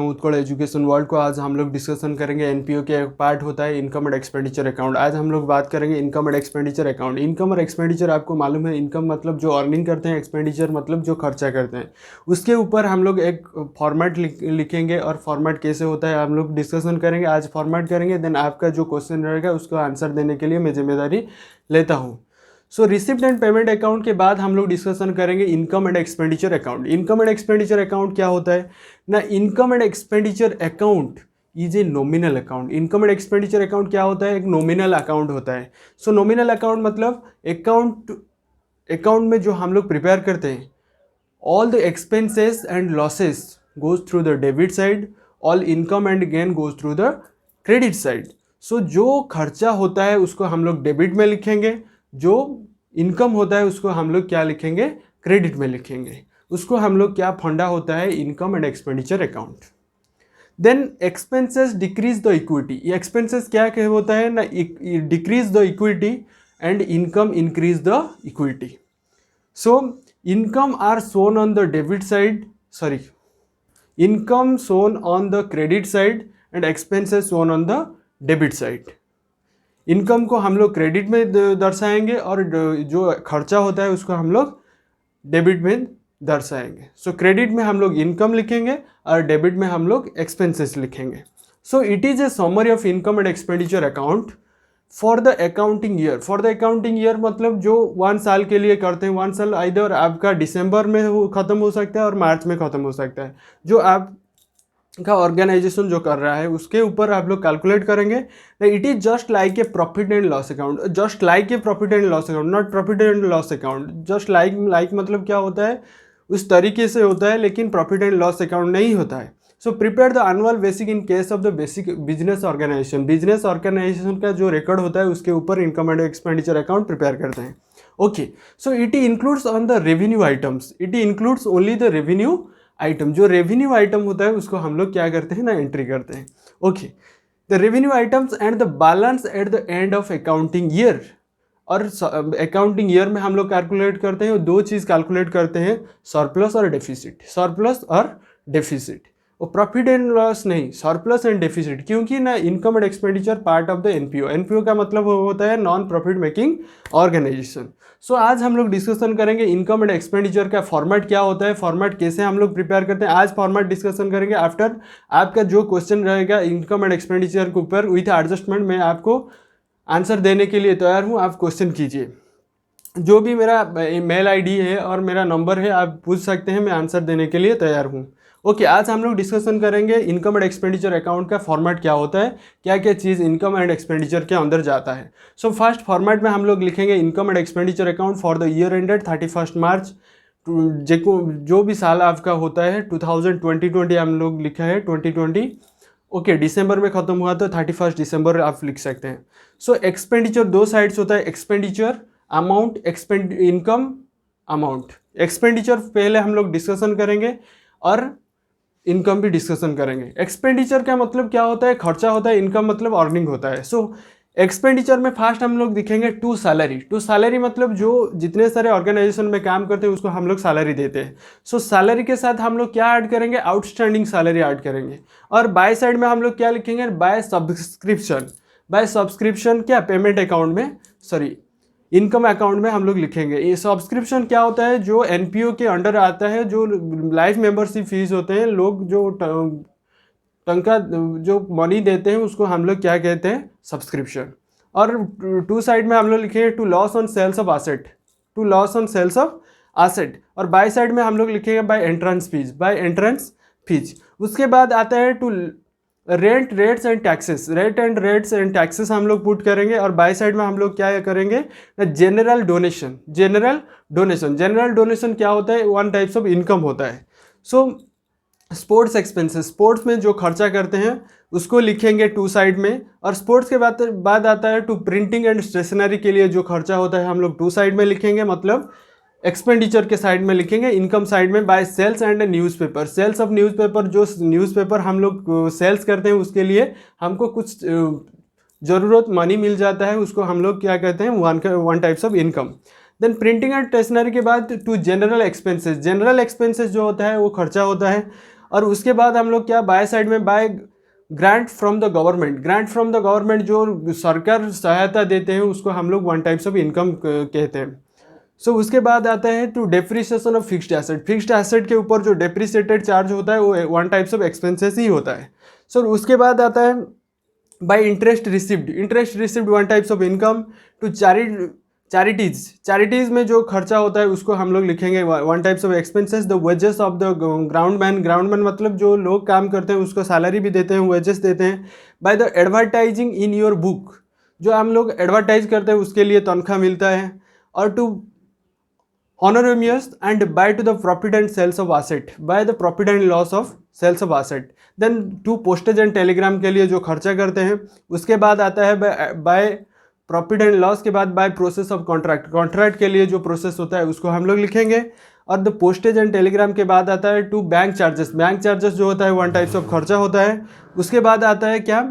Utkal education world को आज हम लोग डिस्कशन करेंगे एनपीओ के एक पार्ट होता है इनकम एंड एक्सपेंडिचर अकाउंट। आज हम लोग बात करेंगे income and expenditure account. Income और एक्सपेंडिचर आपको मालूम है, इनकम मतलब जो अर्निंग करते हैं, एक्सपेंडिचर मतलब जो खर्चा करते हैं। उसके ऊपर हम लोग एक फॉर्मेट लिखेंगे और फॉर्मेट कैसे होता है हम लोग डिस्कशन करेंगे। आज फॉर्मेट करेंगे, देन आपका जो क्वेश्चन रहेगा उसको आंसर देने के लिए मैं जिम्मेदारी लेता हूँ। सो रिसिप्ट एंड पेमेंट अकाउंट के बाद हम लोग डिस्कशन करेंगे income and expenditure account. Income and expenditure account क्या होता है ना, income and expenditure account is a nominal account. Income and expenditure account क्या होता है, एक नॉमिनल अकाउंट होता है। सो नॉमिनल अकाउंट मतलब अकाउंट में जो हम लोग प्रिपेयर करते हैं, all the expenses and losses goes through the debit side, all income and gain goes through the credit side. So जो खर्चा होता है उसको हम लोग डेबिट में लिखेंगे, जो इनकम होता है उसको हम लोग क्या लिखेंगे, क्रेडिट में लिखेंगे। उसको हम लोग क्या फंडा होता है, income and expenditure account. Then expenses decrease the equity. ये एक्सपेंसेस क्या होता है ना, decrease the equity and income increase the equity. So income are shown on the debit side, sorry, income shown on the credit side and expenses shown on the debit side. Income को हम लोग credit में दर्शाएंगे और जो खर्चा होता है उसको हम लोग डेबिट में दर्शाएंगे। सो क्रेडिट में हम लोग इनकम लिखेंगे और डेबिट में हम लोग एक्सपेंसेस लिखेंगे। So it is a summary of income and expenditure account for the accounting year. For the accounting year मतलब जो 1 साल के लिए करते हैं। 1 साल इधर आपका दिसंबर में ख़त्म हो सकता है और मार्च में ख़त्म हो सकता है। जो आप का ऑर्गेनाइजेशन जो कर रहा है उसके ऊपर आप लोग कैलकुलेट करेंगे। It is just like a profit and loss account, just like a profit and loss account, not profit and loss account. Just like मतलब क्या होता है, उस तरीके से होता है, लेकिन प्रॉफिट एंड लॉस अकाउंट नहीं होता है। So prepare the annual basic in case of the basic business organisation. Business organisation का जो रिकॉर्ड होता है उसके ऊपर income and expenditure account prepare करते हैं। Okay, so it includes on the revenue items, it includes only the revenue item. जो revenue item होता है उसको हम लोग क्या करते हैं ना, एंट्री करते हैं। Okay, the revenue items and the balance at the end of accounting year. और अकाउंटिंग ईयर में हम लोग कैलकुलेट करते हैं, 2 चीज़ कैलकुलेट करते हैं, सरप्लस और डेफिसिट। सरप्लस और डेफिसिट, वो प्रॉफिट एंड लॉस नहीं, सरप्लस एंड डेफिसिट। क्योंकि ना income and expenditure part of the NPO. NPO का मतलब होता है नॉन प्रॉफिट मेकिंग ऑर्गेनाइजेशन। सो आज हम लोग डिस्कशन करेंगे इनकम एंड एक्सपेंडिचर का फॉर्मेट क्या होता है, फॉर्मेट कैसे हम लोग प्रिपेयर करते हैं। आज फॉर्मेट डिस्कशन करेंगे। आफ्टर आपका जो क्वेश्चन रहेगा इनकम एंड एक्सपेंडिचर के ऊपर विथ एडजस्टमेंट, मैं आपको आंसर देने के लिए तैयार हूँ। आप क्वेश्चन कीजिए, जो भी मेरा मेल आईडी है और मेरा नंबर है आप पूछ सकते हैं, मैं आंसर देने के लिए तैयार हूँ। ओके, आज हम लोग डिस्कशन करेंगे इनकम एंड एक्सपेंडिचर अकाउंट का फॉर्मेट क्या होता है, क्या क्या चीज़ इनकम एंड एक्सपेंडिचर के अंदर जाता है। सो फर्स्ट फॉर्मेट में हम लोग लिखेंगे income and expenditure account for the year ended 31 मार्च। जो भी साल आपका होता है 2020 हम लोग लिखा है 2020। ओके, दिसंबर में ख़त्म हुआ तो 31 दिसंबर आप लिख सकते हैं। सो एक्सपेंडिचर 2 साइड्स होता है, expenditure amount, income amount. Expenditure पहले हम लोग डिस्कशन करेंगे और इनकम भी डिस्कशन करेंगे। एक्सपेंडिचर का मतलब क्या होता है, खर्चा होता है। इनकम मतलब अर्निंग होता है। सो एक्सपेंडिचर में फर्स्ट हम लोग दिखेंगे टू सैलरी। टू सैलरी मतलब जो जितने सारे ऑर्गेनाइजेशन में काम करते हैं उसको हम लोग सैलरी देते हैं। सो सैलरी के साथ हम लोग क्या ऐड करेंगे, आउटस्टैंडिंग सैलरी ऐड करेंगे। और बाय साइड में हम लोग क्या लिखेंगे, बाय सब्सक्रिप्शन। बाय सब्सक्रिप्शन क्या, पेमेंट अकाउंट में, सॉरी इनकम अकाउंट में हम लोग लिखेंगे। ये सब्सक्रिप्शन क्या होता है, जो एनपीओ के अंडर आता है, जो लाइफ मेंबरशिप फीस होते हैं, लोग जो टंका जो मनी देते हैं उसको हम लोग क्या कहते हैं, सब्सक्रिप्शन। और टू साइड में हम लोग लिखेंगे to loss on sales of asset, to loss on sales of asset. और बाय साइड में हम लोग लिखेंगे by entrance fees, by entrance fees. उसके बाद आता है to rent rates and taxes, rates and taxes हम लोग पुट करेंगे। और बाय साइड में हम लोग क्या करेंगे, जनरल डोनेशन। जनरल डोनेशन क्या होता है, 1 टाइप्स ऑफ इनकम होता है। सो स्पोर्ट्स एक्सपेंसेस, स्पोर्ट्स में जो खर्चा करते हैं उसको लिखेंगे 2 साइड में। और स्पोर्ट्स के बाद आता है टू प्रिंटिंग एंड स्टेशनरी के लिए जो खर्चा होता है हम लोग 2 साइड में लिखेंगे, मतलब एक्सपेंडिचर के साइड में लिखेंगे। इनकम साइड में by sales and newspaper, sales of newspaper, जो न्यूज़पेपर हम लोग सेल्स करते हैं उसके लिए हमको कुछ ज़रूरत मनी मिल जाता है, उसको हम लोग क्या कहते हैं, one types of income. Then printing and stationery के बाद to general expenses. General expenses जो होता है वो खर्चा होता है। और उसके बाद हम लोग क्या बाय साइड में bye grant from the government, grant from the government जो सरकार सहायता देते हैं उसको हम लोग वन टाइप्स ऑफ इनकम कहते हैं। सो उसके बाद आता है to depreciation of fixed asset, fixed asset के ऊपर जो डेप्रिसिएटेड चार्ज होता है वो वन टाइप्स ऑफ एक्सपेंसेस ही होता है। सो उसके बाद आता है by interest received, interest received one types of income. To charities, charities में जो खर्चा होता है उसको हम लोग लिखेंगे one types of expenses. The wages of the groundman, groundman मतलब जो लोग काम करते हैं उसको सैलरी भी देते हैं, वेजेस देते हैं। By the advertising in your book, जो हम लोग एडवर्टाइज करते हैं उसके लिए तनख्वाह मिलता है। और to honorarious and by to the profit and sales of asset, by the profit and loss of sales of asset। then to postage and telegram के लिए जो खर्चा करते हैं। उसके बाद आता है by प्रॉफिट एंड लॉस के बाद by process of contract, contract के लिए जो प्रोसेस होता है उसको हम लोग लिखेंगे। और द पोस्टेज एंड टेलीग्राम के बाद आता है to bank charges, bank charges जो होता है वन टाइप्स ऑफ खर्चा होता है। उसके बाद आता है क्या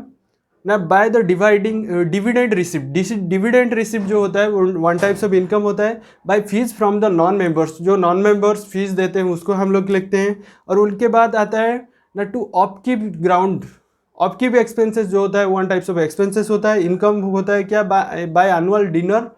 ना by the dividend receipt, dividend receipt जो होता है वो वन टाइप्स ऑफ इनकम होता है। By fees from the non members, जो नॉन मेंबर्स फीस देते हैं उसको हम लोग लिखते हैं। और उनके बाद आता है ना to upkeep ground, upkeep expenses जो होता है वन टाइप्स ऑफ एक्सपेंसेस होता है। इनकम होता है क्या बाय एनुअल डिनर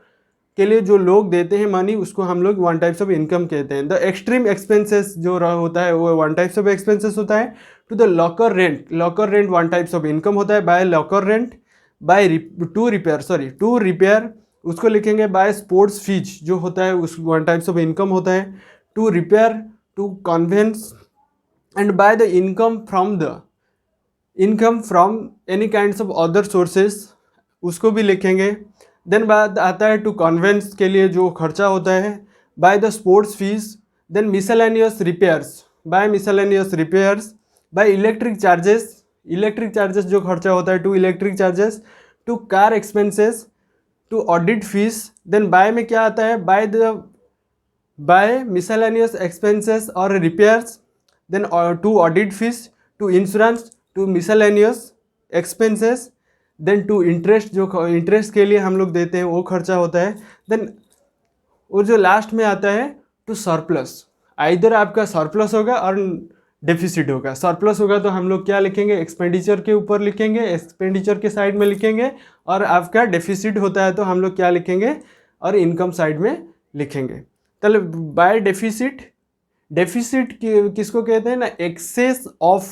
के लिए जो लोग देते हैं मनी उसको हम लोग वन टाइप्स ऑफ इनकम कहते हैं। द एक्सट्रीम एक्सपेंसेस जो होता है वो वन टाइप्स ऑफ एक्सपेंसेस होता है। To the locker rent, locker rent one types of income होता है। By locker rent, by to repair उसको लिखेंगे। बाय स्पोर्ट्स फीज जो होता है उस वन टाइप्स ऑफ इनकम होता है। To repair, to conveyance and by the income from any kinds of other sources उसको भी लिखेंगे। देन बाद आता है टू कन्वेंस के लिए जो खर्चा होता है। By the sports fees, then miscellaneous repairs, by miscellaneous repairs. By electric charges, electric charges जो खर्चा होता है to electric charges. To car expenses, to audit fees. Then by में क्या आता है बाय मिसलेनियस एक्सपेंसेस और repairs. Then to audit fees, to insurance, to miscellaneous expenses. Then to interest, जो इंटरेस्ट के लिए हम लोग देते हैं वो खर्चा होता है। देन और जो लास्ट में आता है टू सरप्लस, आइदर आपका सरप्लस होगा और डेफिसिट होगा। सरप्लस होगा तो हम लोग क्या लिखेंगे एक्सपेंडिचर के ऊपर लिखेंगे, एक्सपेंडिचर के साइड में लिखेंगे। और आपका डेफिसिट होता है तो हम लोग क्या लिखेंगे और इनकम साइड में लिखेंगे। चलो बाय डेफिसिट, डेफिसिट किसको कहते हैं ना excess of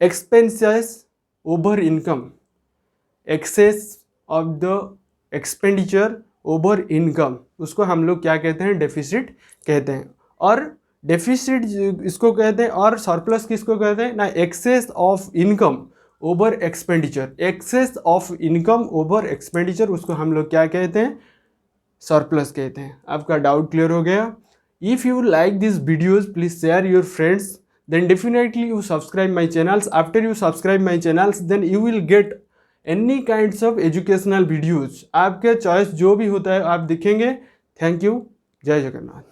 expenses over income, excess of the expenditure over income उसको हम लोग क्या कहते हैं डेफिसिट कहते हैं। और डेफिसिट इसको कहते हैं और सरप्लस किसको कहते हैं ना excess of income over expenditure, excess of income over expenditure उसको हम लोग क्या कहते हैं सरप्लस कहते हैं। आपका डाउट क्लियर हो गया? If you like this videos please share your friends, then definitely you subscribe my channels. After you subscribe my channels then you will get any kinds of educational videos, आपके choice जो भी होता है आप दिखेंगे। Thank you, जय जगन्नाथ।